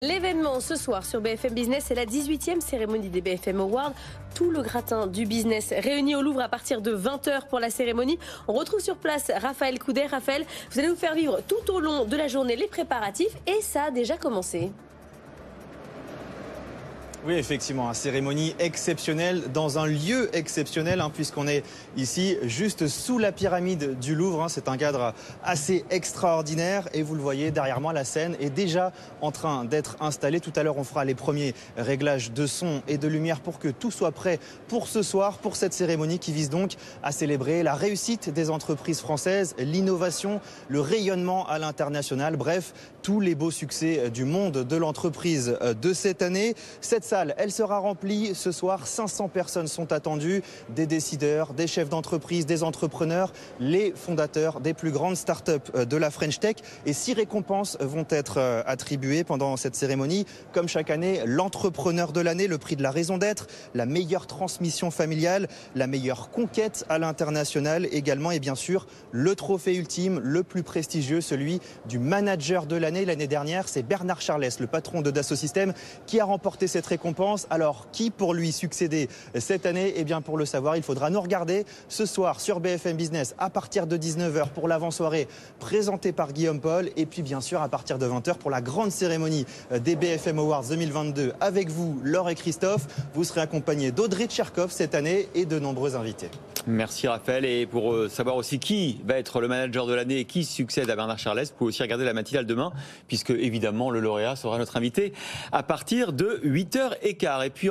L'événement ce soir sur BFM Business, c'est la 18e cérémonie des BFM Awards. Tout le gratin du business réuni au Louvre à partir de 20h pour la cérémonie. On retrouve sur place Raphaël Coudet. Raphaël, vous allez nous faire vivre tout au long de la journée les préparatifs et ça a déjà commencé. Oui, effectivement, une cérémonie exceptionnelle dans un lieu exceptionnel puisqu'on est ici juste sous la pyramide du Louvre. C'est un cadre assez extraordinaire et vous le voyez derrière moi, la scène est déjà en train d'être installée. Tout à l'heure, on fera les premiers réglages de son et de lumière pour que tout soit prêt pour ce soir, pour cette cérémonie qui vise donc à célébrer la réussite des entreprises françaises, l'innovation, le rayonnement à l'international, bref, tous les beaux succès du monde de l'entreprise de cette année. Cette salle, elle sera remplie ce soir. 500 personnes sont attendues, des décideurs, des chefs d'entreprise, des entrepreneurs, les fondateurs des plus grandes startups de la French Tech. Et 6 récompenses vont être attribuées pendant cette cérémonie. Comme chaque année, l'entrepreneur de l'année, le prix de la raison d'être, la meilleure transmission familiale, la meilleure conquête à l'international également. Et bien sûr, le trophée ultime, le plus prestigieux, celui du manager de l'année. L'année dernière, c'est Bernard Charles, le patron de Dassault Systèmes, qui a remporté cette récompense. Alors, qui pour lui succéder cette année? Eh bien, pour le savoir, il faudra nous regarder ce soir sur BFM Business à partir de 19h pour l'avant-soirée présentée par Guillaume Paul. Et puis, bien sûr, à partir de 20h pour la grande cérémonie des BFM Awards 2022. Avec vous, Laure et Christophe. Vous serez accompagnés d'Audrey Tcherkov cette année et de nombreux invités. Merci Raphaël. Et pour savoir aussi qui va être le manager de l'année et qui succède à Bernard Charles, vous pouvez aussi regarder la matinale demain, puisque évidemment le lauréat sera notre invité à partir de 8h15. Et puis